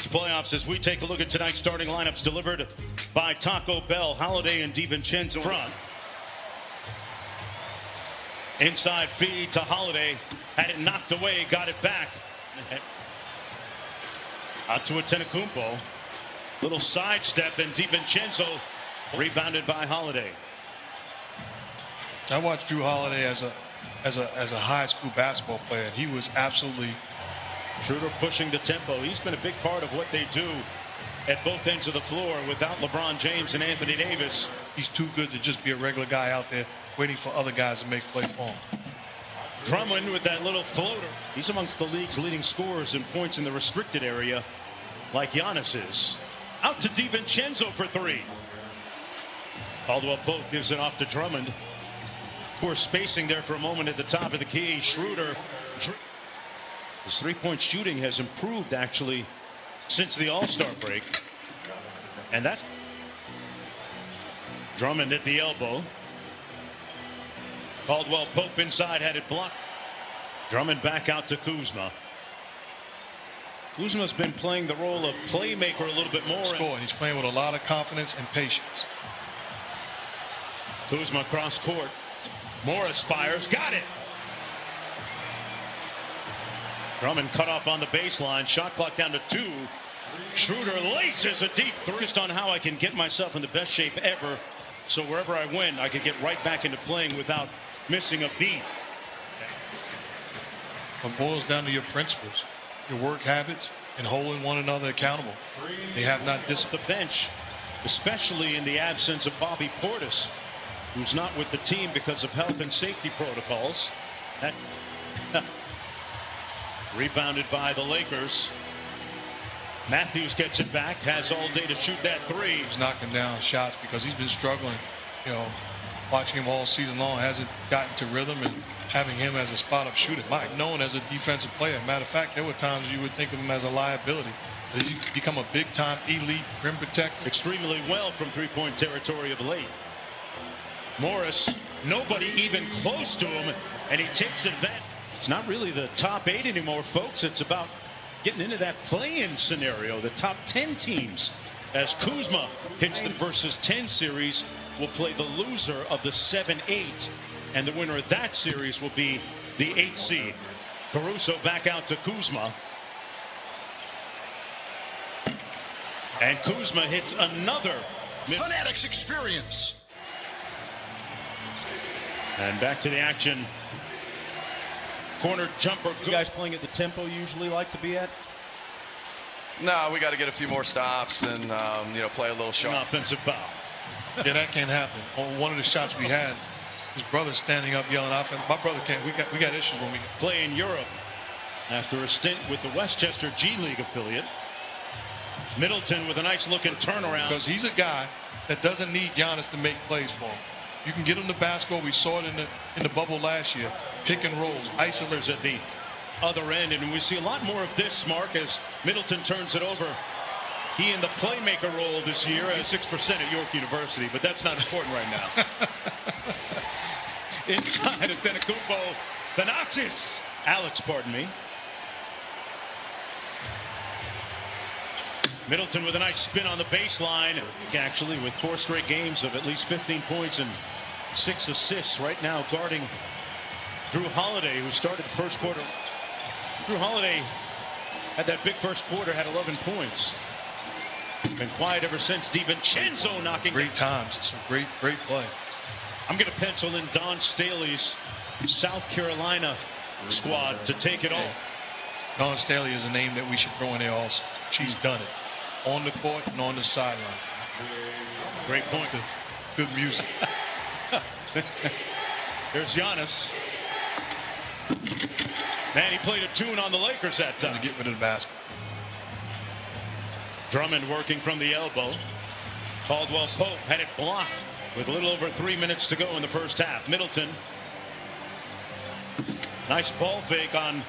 Conference playoffs as we take a look at tonight's starting lineups delivered by Taco Bell. Holiday and DiVincenzo front. Inside feed to Holiday. Had it knocked away, got it back. Out to Antetokounmpo. Little sidestep, and DiVincenzo rebounded by Holiday. I watched Drew Holiday as a high school basketball player, and he was absolutely. Schroeder pushing the tempo. He's been a big part of what they do at both ends of the floor without LeBron James and Anthony Davis. He's too good to just be a regular guy out there waiting for other guys to make play for him. Drummond with that little floater. He's amongst the league's leading scorers in points in the restricted area, like Giannis is. Out to DiVincenzo for three. Caldwell Pope gives it off to Drummond. Poor spacing there for a moment at the top of the key. Schroeder. His three-point shooting has improved, actually, since the All-Star break. And that's Drummond at the elbow. Caldwell Pope inside, had it blocked. Drummond back out to Kuzma. Kuzma's been playing the role of playmaker a little bit more. Scoring. He's playing with a lot of confidence and patience. Kuzma cross court. Morris fires. Got it. Drummond cut off on the baseline. Shot clock down to 2. Schroeder laces a deep three. Just on how I can get myself in the best shape ever. So wherever I win, I can get right back into playing without missing a beat. It boils down to your principles, your work habits, and holding one another accountable. They have not disciplined the bench, especially in the absence of Bobby Portis, who's not with the team because of health and safety protocols. That rebounded by the Lakers. Matthews gets it back, has all day to shoot that three. He's knocking down shots because he's been struggling. You know, watching him all season long, hasn't gotten to rhythm, and having him as a spot-up shooter. Mike, known as a defensive player. Matter of fact, there were times you would think of him as a liability. He's become a big-time elite rim protector. Extremely well from three-point territory of late. Morris, nobody even close to him, and he takes advantage. It's not really the top 8 anymore, folks. It's about getting into that play-in scenario, the top 10 teams. As Kuzma hits the versus 10 series, will play the loser of the 7-8, and the winner of that series will be the 8th seed. Caruso back out to Kuzma. And Kuzma hits another Fanatics experience. And back to the action. Corner jumper. You guys playing at the tempo you usually like to be at? No, we got to get a few more stops and you know, play a little sharp. An offensive foul. Yeah, that can't happen. On one of the shots we had, his brother standing up yelling offense. My brother can't. We got issues when we play in Europe. After a stint with the Westchester G League affiliate, Middleton with a nice looking turnaround. Because he's a guy that doesn't need Giannis to make plays for him. You can get him the basketball. We saw it in the bubble last year. Pick and rolls, isolators at the other end, and we see a lot more of this, Mark, as Middleton turns it over. He in the playmaker role this year at 6% at York University, but that's not important right now. Inside of Antetokounmpo, Thanasis. Alex, pardon me. Middleton with a nice spin on the baseline. Actually, with 4 straight games of at least 15 points and 6 assists right now, guarding Drew Holiday, who started the first quarter. Drew Holiday had that big first quarter, had 11 points. Been quiet ever since. DiVincenzo knocking. Great times. Some great play. I'm going to pencil in Don Staley's South Carolina squad to take it all. Don Staley is a name that we should throw in there also. She's done it on the court and on the sideline. Great point. Good music. There's Giannis. Man, he played a tune on the Lakers that time. To get rid of the basket. Drummond working from the elbow. Caldwell Pope had it blocked with a little over 3 minutes to go in the first half. Middleton. Nice ball fake on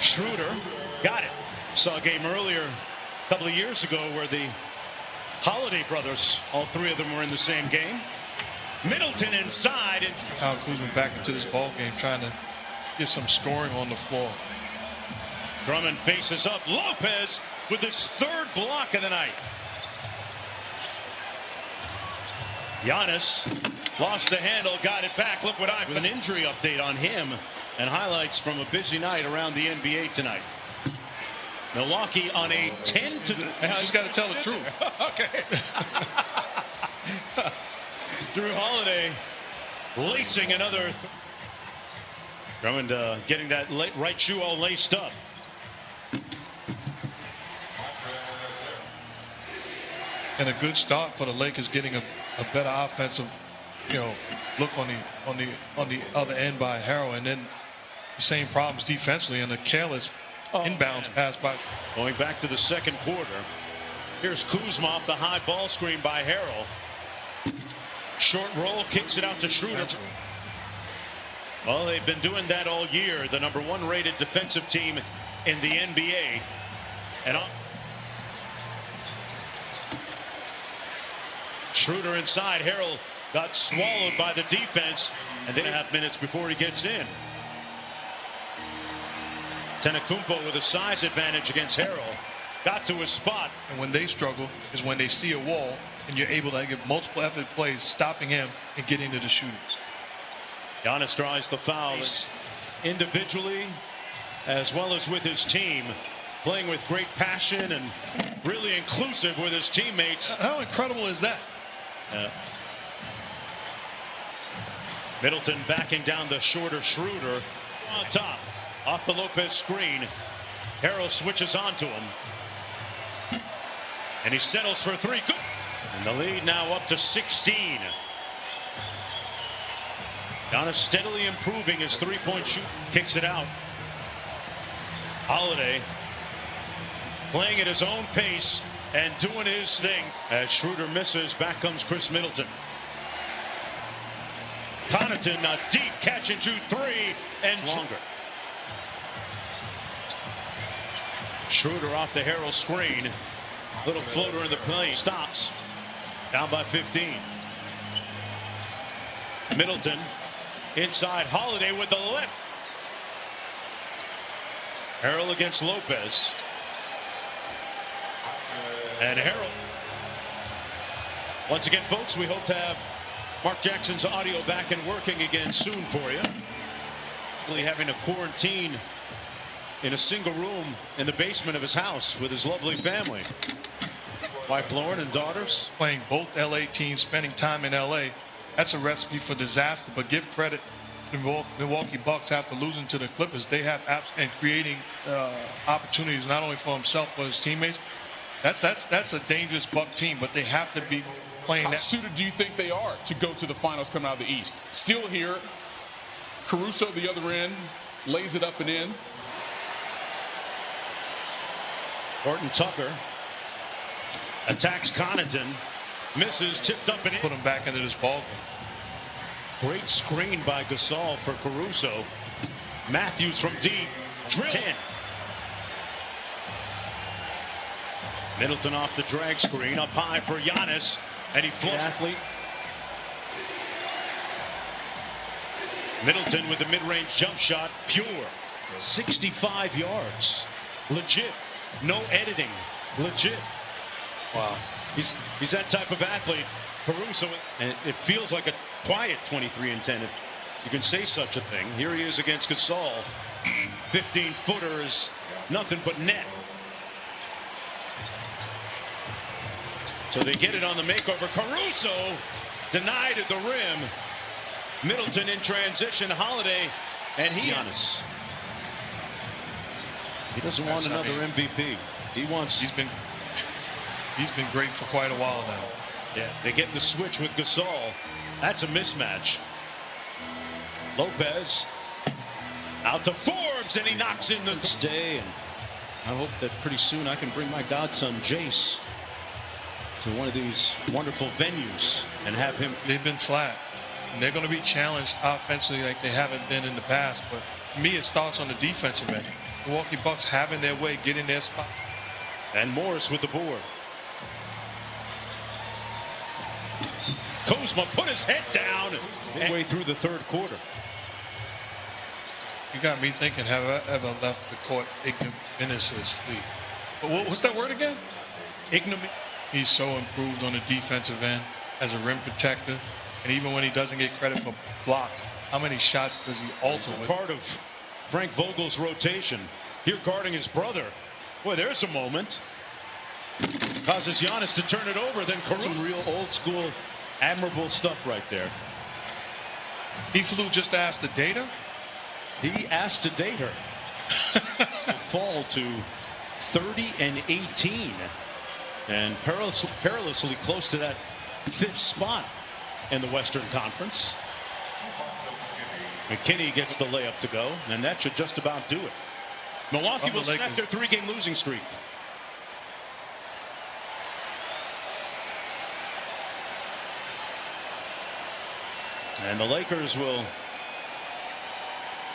Schroeder. Got it. Saw a game earlier a couple of years ago where the Holiday brothers, all 3 of them were in the same game. Middleton inside. And Kyle Kuzma back into this ball game trying to get some scoring on the floor. Drummond faces up. Lopez with his third block of the night. Giannis lost the handle, got it back. Look what I've got. An injury update on him and highlights from a busy night around the NBA tonight. Milwaukee on a 10 to. I just got to tell the truth. Okay. Drew Holiday lacing another. Drummond getting that right shoe all laced up. And a good start for the Lakers, getting a better offensive, look on the other end by Harrell, and then the same problems defensively and the careless inbounds pass by. Going back to the second quarter. Here's Kuzma off the high ball screen by Harrell. Short roll, kicks it out to Schroeder. Well, they've been doing that all year. The #1 rated defensive team in the NBA. And Schroeder inside. Harrell got swallowed by the defense, and then 2.5 minutes before he gets in. Tenakumpo with a size advantage against Harrell. Got to his spot. And when they struggle is when they see a wall and you're able to get multiple effort plays stopping him and getting to the shooters. Giannis draws the foul individually as well as with his team, playing with great passion and really inclusive with his teammates. How incredible is that? Middleton backing down the shorter Schroeder on top. Off the Lopez screen. Harrell switches onto him. And he settles for 3. Good. And the lead now up to 16. Giannis steadily improving his 3-point shoot. Kicks it out. Holiday playing at his own pace and doing his thing. As Schroeder misses, back comes Chris Middleton. Connaughton, a deep catch and shoot 3 and longer. Schroeder off the Harrell screen. Little floater in the play. Stops. Down by 15. Middleton inside. Holiday with the left. Harrell against Lopez. And Harrell. Once again, folks, we hope to have Mark Jackson's audio back and working again soon for you. Really having a quarantine in a single room in the basement of his house with his lovely family. Wife Lauren and daughters. Playing both LA teams, spending time in LA. That's a recipe for disaster, but give credit to the Milwaukee Bucks after losing to the Clippers. They have and creating opportunities not only for himself but his teammates. That's a dangerous Buck team, but they have to be playing that. How suited do you think they are to go to the finals coming out of the East? Still here. Caruso the other end, lays it up and in. Horton Tucker attacks Connaughton, misses, tipped up and in. Put him back into this ball game. Great screen by Gasol for Caruso. Matthews from deep, drill. 10. Middleton off the drag screen, up high for Giannis, and he flushed. Athlete. Middleton with the mid-range jump shot, pure. 65 yards. Legit. No editing. Legit. Wow. He's that type of athlete. Caruso, and it feels like a quiet 23 and 10, if you can say such a thing. Here he is against Gasol. 15-footer is nothing but net. So they get it on the makeover. Caruso denied at the rim. Middleton in transition. Holiday, and Giannis. He doesn't want another MVP. He wants. He's been great for quite a while now. Yeah, they get the switch with Gasol. That's a mismatch. Lopez out to Forbes, and he knocks in the day. And I hope that pretty soon I can bring my godson Jace to one of these wonderful venues and have him. They've been flat, and they're going to be challenged offensively like they haven't been in the past. But for me, it starts on the defensive end. Milwaukee Bucks having their way, getting their spot. And Morris with the board. Kuzma put his head down midway through the third quarter. You got me thinking, have I ever left the court ignominiously? But what's that word again? Ignominy. He's so improved on the defensive end as a rim protector. And even when he doesn't get credit for blocks, how many shots does he alter with? Part of Frank Vogel's rotation. Here guarding his brother. Boy, there's a moment. Causes Giannis to turn it over. Then some real old school, admirable stuff right there. He flew just to ask to date her? He asked to date her. Fall to 30 and 18. And perilously close to that 5th spot in the Western Conference. McKinney gets the layup to go, and that should just about do it. Milwaukee will snap their 3-game losing streak. And the Lakers will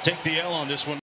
take the L on this one.